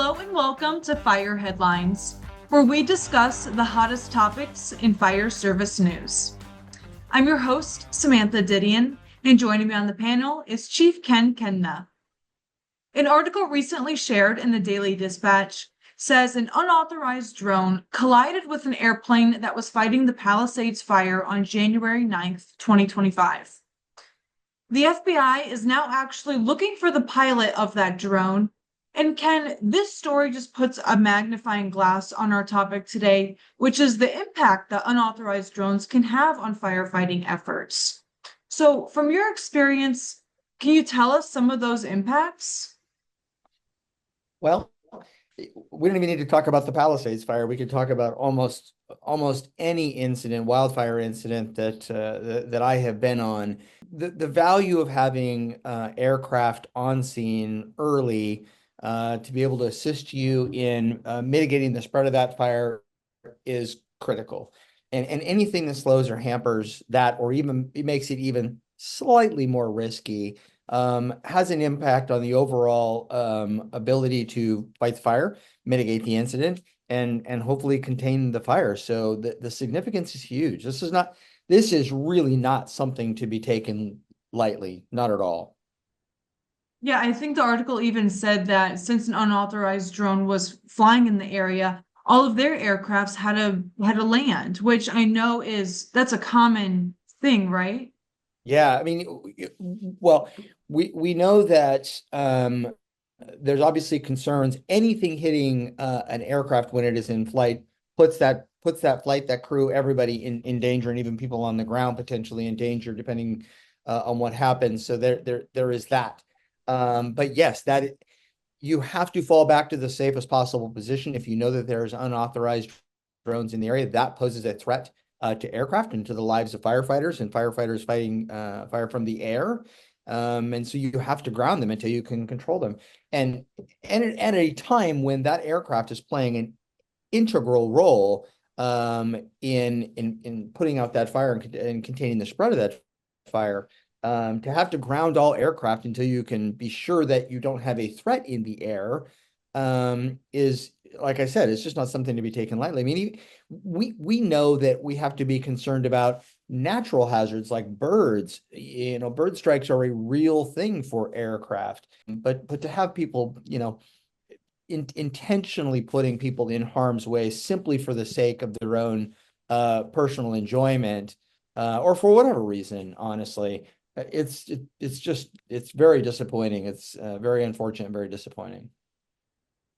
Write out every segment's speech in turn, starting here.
Hello and welcome to Fire Headlines, where we discuss the hottest topics in fire service news. I'm your host, Samantha Didion, and joining me on the panel is Chief Ken Kehmna. An article recently shared in the Daily Dispatch says an unauthorized drone collided with an airplane that was fighting the Palisades Fire on January 9th, 2025. The FBI is now actually looking for the pilot of that drone. And Ken, this story just puts a magnifying glass on our topic today, which is the impact that unauthorized drones can have on firefighting efforts. So, from your experience, can you tell us some of those impacts? Well, we don't even need to talk about the Palisades fire. We could talk about almost any incident, wildfire incident that I have been on. The value of having aircraft on scene early to be able to assist you in mitigating the spread of that fire is critical. And anything that slows or hampers that, or even it makes it even slightly more risky, has an impact on the overall ability to fight the fire, mitigate the incident, and hopefully contain the fire. So the significance is huge. This is really not something to be taken lightly, not at all. Yeah, I think the article even said that since an unauthorized drone was flying in the area, all of their aircrafts had to land, which I know that's a common thing, right? Yeah, I mean, well, we know that there's obviously concerns. Anything hitting an aircraft when it is in flight puts that flight, that crew, everybody in danger, and even people on the ground potentially in danger, depending on what happens. So there is that. But yes, you have to fall back to the safest possible position if you know that there's unauthorized drones in the area. That poses a threat to aircraft and to the lives of firefighters and firefighters fighting fire from the air. And so you have to ground them until you can control them. And at a time when that aircraft is playing an integral role in putting out that fire and containing the spread of that fire, to have to ground all aircraft until you can be sure that you don't have a threat in the air, is, like I said, it's just not something to be taken lightly. I mean, we know that we have to be concerned about natural hazards like birds. You know, bird strikes are a real thing for aircraft, but to have people, intentionally putting people in harm's way simply for the sake of their own personal enjoyment, or for whatever reason, honestly, it's very disappointing. It's very unfortunate, very disappointing.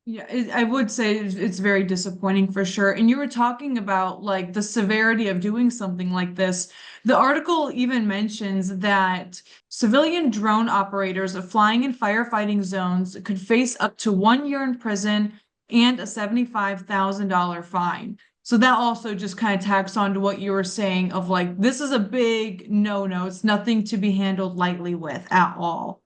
Yeah, I would say it's very disappointing for sure. And you were talking about like the severity of doing something like this. The article even mentions that civilian drone operators flying in firefighting zones could face up to 1 year in prison and a $75,000 fine. So that also just kind of tacks on to what you were saying of like, this is a big no-no. It's nothing to be handled lightly with at all.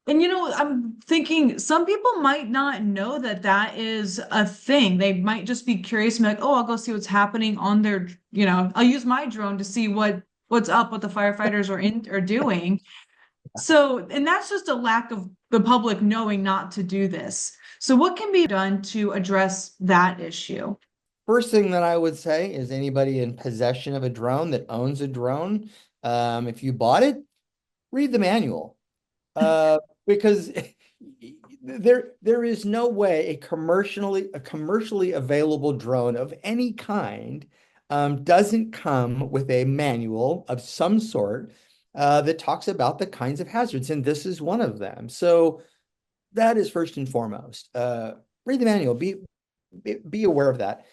And I'm thinking some people might not know that that is a thing. They might just be curious and be like, "Oh, I'll go see what's happening on their, I'll use my drone to see what's up, what the firefighters are doing." So, and that's just a lack of the public knowing not to do this. So, what can be done to address that issue? First thing that I would say is anybody in possession of a drone that owns a drone, if you bought it, read the manual. Because there is no way a commercially available drone of any kind doesn't come with a manual of some sort that talks about the kinds of hazards, and this is one of them. So that is first and foremost. Read the manual. Be aware of that.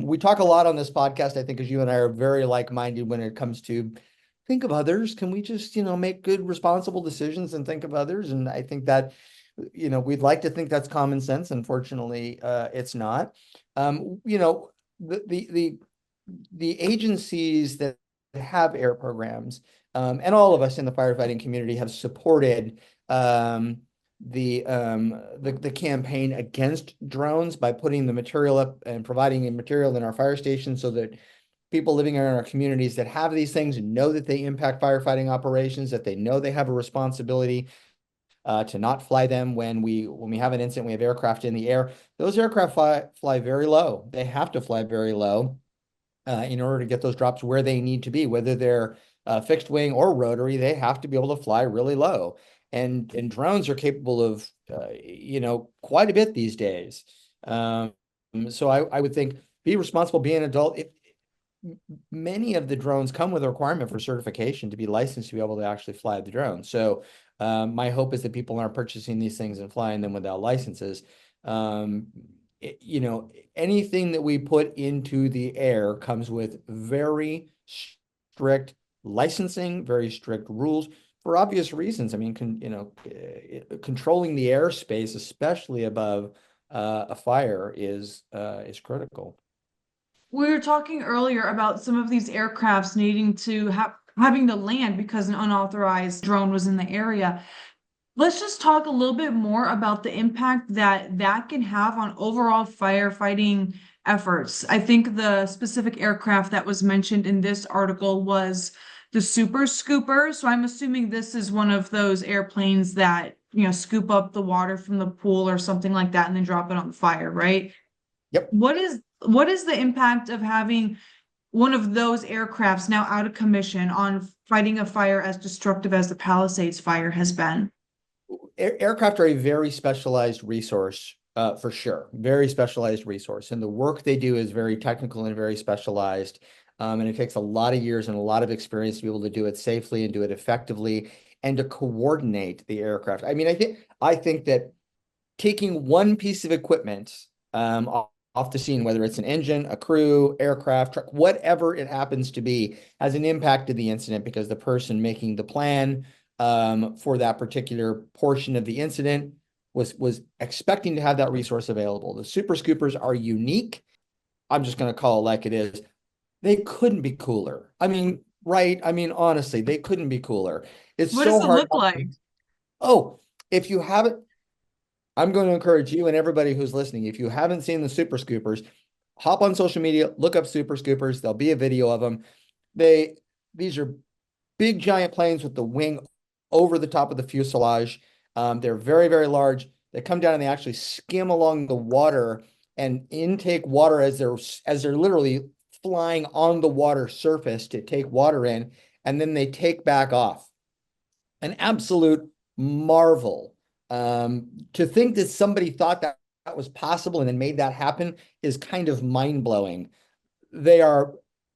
We talk a lot on this podcast, I think, because you and I are very like-minded when it comes to think of others. Can we just, make good, responsible decisions and think of others? And I think that, we'd like to think that's common sense. Unfortunately, it's not. The agencies that have air programs, and all of us in the firefighting community have supported the campaign against drones by putting the material up and providing the material in our fire stations so that people living in our communities that have these things know that they impact firefighting operations, that they know they have a responsibility to not fly them when we have an incident, we have aircraft in the air. Those aircraft fly very low. They have to fly very low in order to get those drops where they need to be, whether they're fixed wing or rotary, they have to be able to fly really low. And drones are capable of, quite a bit these days. So I would think be responsible, be an adult. Many of the drones come with a requirement for certification to be licensed to be able to actually fly the drone. So my hope is that people aren't purchasing these things and flying them without licenses. Um, Anything that we put into the air comes with very strict licensing, very strict rules for obvious reasons. I mean, controlling the airspace, especially above a fire, is critical. We were talking earlier about some of these aircrafts needing to having to land because an unauthorized drone was in the area. Let's just talk a little bit more about the impact that that can have on overall firefighting efforts. I think the specific aircraft that was mentioned in this article was the Super Scooper. So I'm assuming this is one of those airplanes that, scoop up the water from the pool or something like that and then drop it on the fire, right? Yep. What is the impact of having one of those aircrafts now out of commission on fighting a fire as destructive as the Palisades fire has been? Aircraft are a very specialized resource, for sure. Very specialized resource. And the work they do is very technical and very specialized. And it takes a lot of years and a lot of experience to be able to do it safely and do it effectively and to coordinate the aircraft. I mean, I think that taking one piece of equipment off the scene, whether it's an engine, a crew, aircraft, truck, whatever it happens to be, has an impact to the incident because the person making the plan for that particular portion of the incident was expecting to have that resource available. The super scoopers are unique. I'm just going to call it like it is. They couldn't be cooler. I mean, right? I mean, honestly, they couldn't be cooler. It's What does so it hard. look like? Oh, if you haven't, I'm going to encourage you and everybody who's listening, if you haven't seen the super scoopers, hop on social media, look up super scoopers. There'll be a video of them. These are big giant planes with the wing over the top of the fuselage. They're very, very large. They come down and they actually skim along the water and intake water as they're literally flying on the water surface to take water in, and then they take back off. An absolute marvel. To think that somebody thought that that was possible and then made that happen is kind of mind-blowing. They are,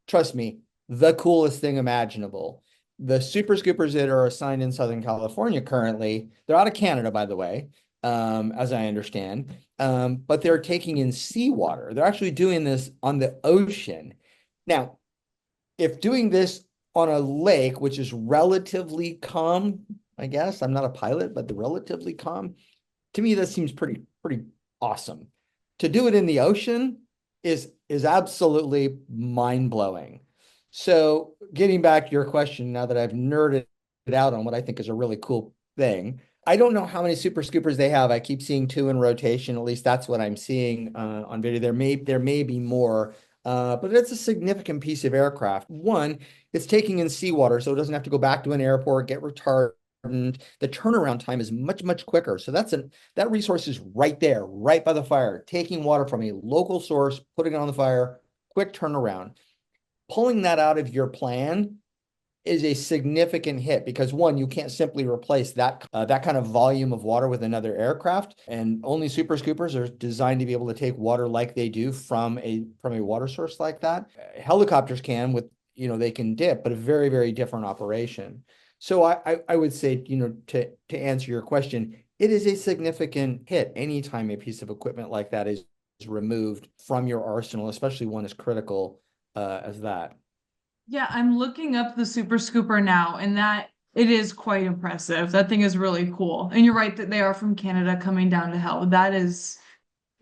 trust me, the coolest thing imaginable. The super scoopers that are assigned in Southern California currently, they're out of Canada, by the way, as I understand, but they're taking in seawater. They're actually doing this on the ocean. Now, if doing this on a lake, which is relatively calm, I guess, I'm not a pilot, but the relatively calm, to me, that seems pretty awesome. To do it in the ocean is absolutely mind-blowing. So getting back to your question, now that I've nerded out on what I think is a really cool thing, I don't know how many super scoopers they have. I keep seeing 2 in rotation. At least that's what I'm seeing on video. There may be more, but it's a significant piece of aircraft. One, it's taking in seawater, so it doesn't have to go back to an airport, get retarded. The turnaround time is much quicker. So that resource is right there, right by the fire, taking water from a local source, putting it on the fire, quick turnaround. Pulling that out of your plan is a significant hit because one, you can't simply replace that kind of volume of water with another aircraft, and only super scoopers are designed to be able to take water like they do from a water source like that. Helicopters can they can dip, but a very different operation. So I would say, to answer your question, it is a significant hit anytime a piece of equipment like that is removed from your arsenal, especially one as critical as that. Yeah, I'm looking up the Super Scooper now, and that it is quite impressive. That thing is really cool. And you're right that they are from Canada coming down to hell. This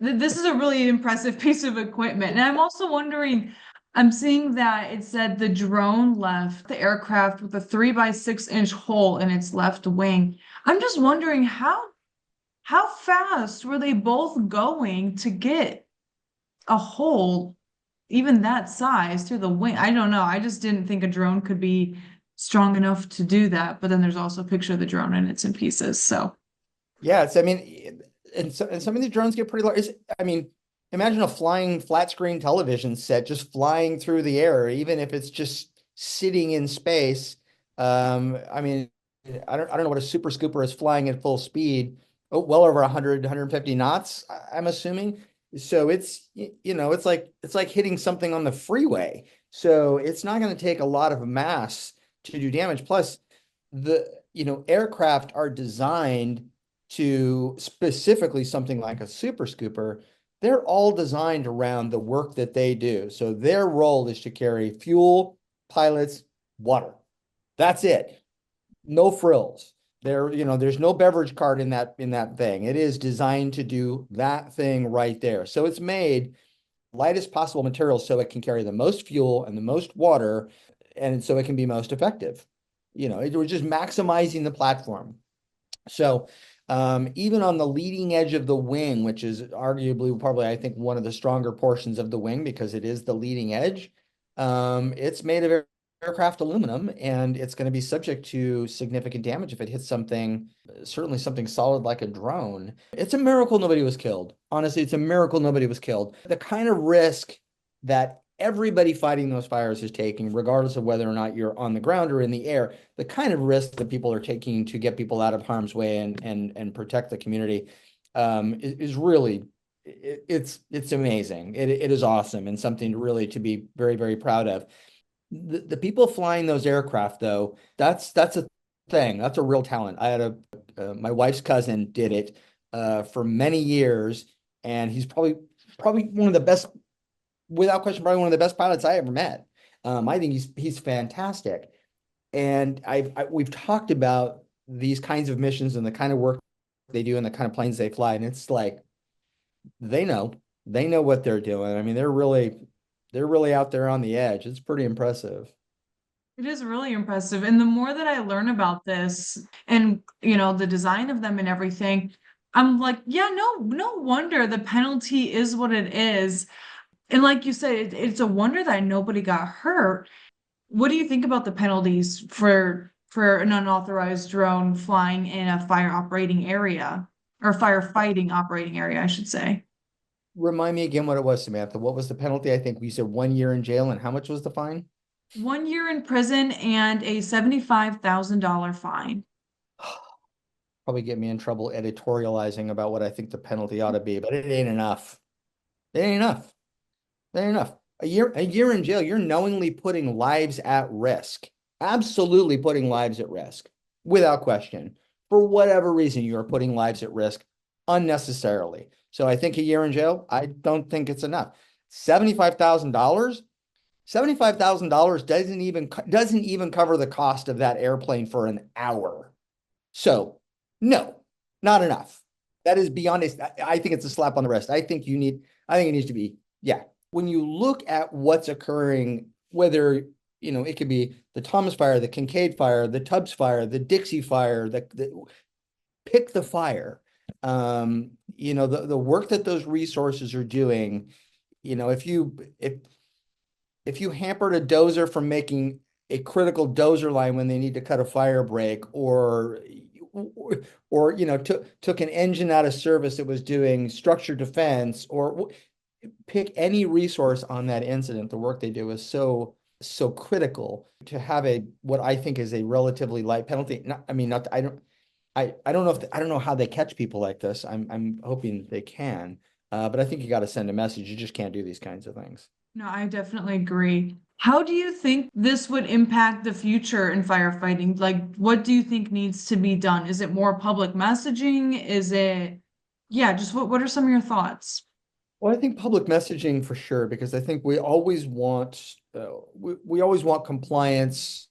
is a really impressive piece of equipment. And I'm also wondering, I'm seeing that it said the drone left the aircraft with a 3 by 6 inch hole in its left wing. I'm just wondering how fast were they both going to get a hole even that size through the wing? I don't know. I just didn't think a drone could be strong enough to do that. But then there's also a picture of the drone and it's in pieces. So Yeah, I mean, and some of these drones get pretty large. I mean, imagine a flying flat screen television set just flying through the air, even if it's just sitting in space. I mean, I don't know what a super scooper is flying at full speed. Oh, well over 100, 150 knots, I'm assuming. So it's like hitting something on the freeway. So it's not going to take a lot of mass to do damage. Plus, aircraft are designed to specifically something like a super scooper. They're all designed around the work that they do. So their role is to carry fuel, pilots, water. That's it. No frills. There's no beverage cart in that thing. It is designed to do that thing right there. So it's made lightest possible material so it can carry the most fuel and the most water, and so it can be most effective. It was just maximizing the platform. So even on the leading edge of the wing, which is arguably probably, I think, one of the stronger portions of the wing because it is the leading edge, it's made of aircraft aluminum, and it's going to be subject to significant damage if it hits something, certainly something solid like a drone. It's a miracle nobody was killed. Honestly, it's a miracle nobody was killed. The kind of risk that everybody fighting those fires is taking, regardless of whether or not you're on the ground or in the air, the kind of risk that people are taking to get people out of harm's way and protect the community, is really, it's amazing. It is awesome and something really to be very, very proud of. The people flying those aircraft, though, that's a thing. That's a real talent. I had my wife's cousin did it for many years, and he's probably one of the best, without question, probably one of the best pilots I ever met. I think he's fantastic. And we've talked about these kinds of missions and the kind of work they do and the kind of planes they fly, and it's like they know they know what they're doing. I mean, they're really out there on the edge. It's pretty impressive. It is really impressive. And the more that I learn about this and, the design of them and everything, I'm like, yeah, no wonder the penalty is what it is. And like you said, it's a wonder that nobody got hurt. What do you think about the penalties for an unauthorized drone flying in a fire operating area or firefighting operating area, I should say? Remind me again what it was, Samantha. What was the penalty? I think we said 1 year in jail, and how much was the fine? 1 year in prison and a $75,000 fine. Probably get me in trouble editorializing about what I think the penalty ought to be, but it ain't enough. It ain't enough. It ain't enough. A year in jail, you're knowingly putting lives at risk. Absolutely putting lives at risk, without question. For whatever reason, you are putting lives at risk unnecessarily. So I think a year in jail, I don't think it's enough. $75,000, $75,000 doesn't even cover the cost of that airplane for an hour. So no, not enough. That is beyond I think it's a slap on the wrist. I think it needs to be, yeah. When you look at what's occurring, whether, it could be the Thomas fire, the Kincaid fire, the Tubbs fire, the Dixie fire, pick the fire. The work that those resources are doing, if you hampered a dozer from making a critical dozer line when they need to cut a fire break, or took an engine out of service that was doing structure defense, or pick any resource on that incident, the work they do is so critical to have what I think is a relatively light penalty. Not, I mean, not I don't know I don't know how they catch people like this. I'm hoping they can, but I think you got to send a message. You just can't do these kinds of things. No, I definitely agree. How do you think this would impact the future in firefighting? Like, what do you think needs to be done? Is it more public messaging? Yeah, just what are some of your thoughts? Well, I think public messaging for sure, because I think we always want compliance.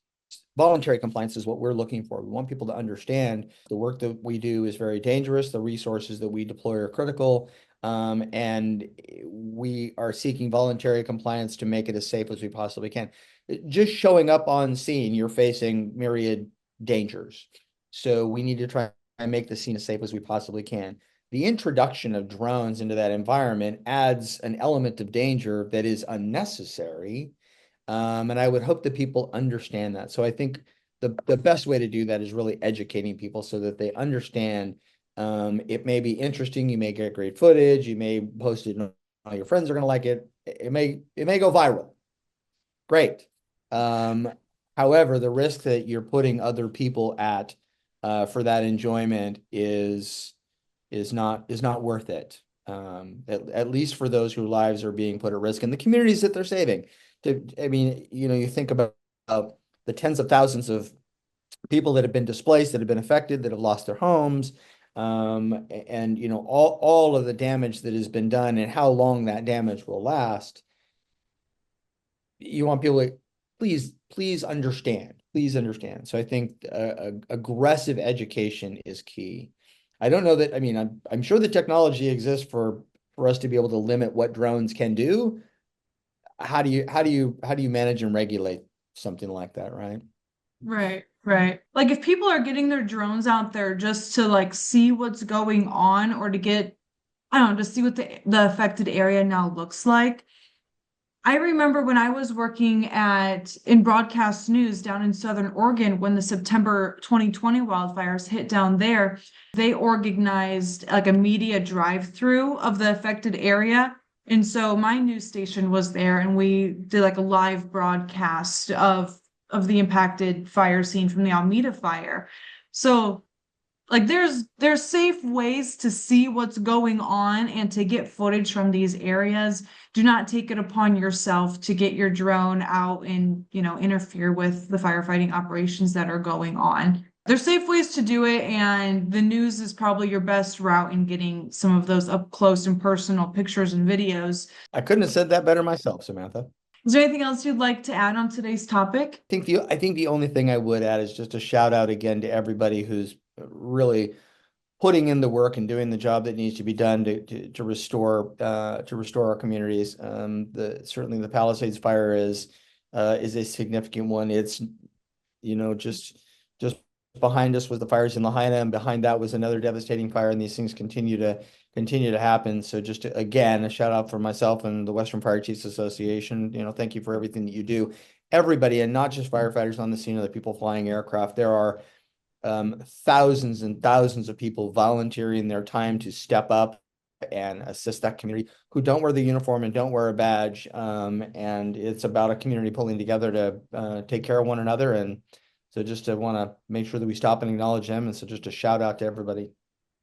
Voluntary compliance is what we're looking for. We want people to understand the work that we do is very dangerous. The resources that we deploy are critical. And we are seeking voluntary compliance to make it as safe as we possibly can. Just showing up on scene, you're facing myriad dangers. So we need to try and make the scene as safe as we possibly can. The introduction of drones into that environment adds an element of danger that is unnecessary. And I would hope that people understand that. So I think the best way to do that is really educating people so that they understand It may be interesting. You may get great footage. You may post it, and all your friends are going to like it. It may go viral. Great. However, the risk that you're putting other people at for that enjoyment is not worth it. At least for those whose lives are being put at risk and the communities that they're saving. I mean, you think about the tens of thousands of people that have been displaced, that have been affected, that have lost their homes, and all of the damage that has been done and how long that damage will last. You want people to please understand. Please understand. So I think aggressive education is key. I don't know that, I mean, I'm sure the technology exists for us to be able to limit what drones can do. How do you manage and regulate something like that, right? Right, right. Like if people are getting their drones out there just to like see what's going on or to get, I don't know, to see what the affected area now looks like. I remember when I was working in broadcast news down in Southern Oregon when the September 2020 wildfires hit down there, they organized like a media drive-through of the affected area. And so my news station was there and we did like a live broadcast of the impacted fire scene from the Alameda fire. So like there's safe ways to see what's going on and to get footage from these areas. Do not take it upon yourself to get your drone out and interfere with the firefighting operations that are going on. There's safe ways to do it, and the news is probably your best route in getting some of those up close and personal pictures and videos. I couldn't have said that better myself, Samantha. Is there anything else you'd like to add on today's topic? I think the only thing I would add is just a shout out again to everybody who's really putting in the work and doing the job that needs to be done to restore our communities. Certainly the Palisades Fire is a significant one. It's just behind us was the fires in Lahaina, and behind that was another devastating fire, and these things continue to happen. So just again, a shout out for myself and the Western Fire Chiefs Association. Thank you for everything that you do. Everybody, and not just firefighters on the scene, or the people flying aircraft. There are thousands and thousands of people volunteering their time to step up and assist that community who don't wear the uniform and don't wear a badge. And it's about a community pulling together to take care of one another. And so just to want to make sure that we stop and acknowledge them. And so just a shout out to everybody.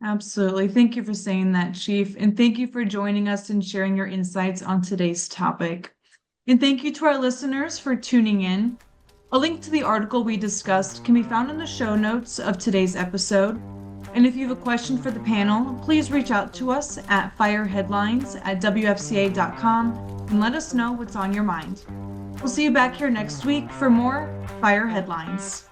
Absolutely. Thank you for saying that, Chief. And thank you for joining us and sharing your insights on today's topic. And thank you to our listeners for tuning in. A link to the article we discussed can be found in the show notes of today's episode. And if you have a question for the panel, please reach out to us at fireheadlines@wfca.com and let us know what's on your mind. We'll see you back here next week for more Fire Headlines.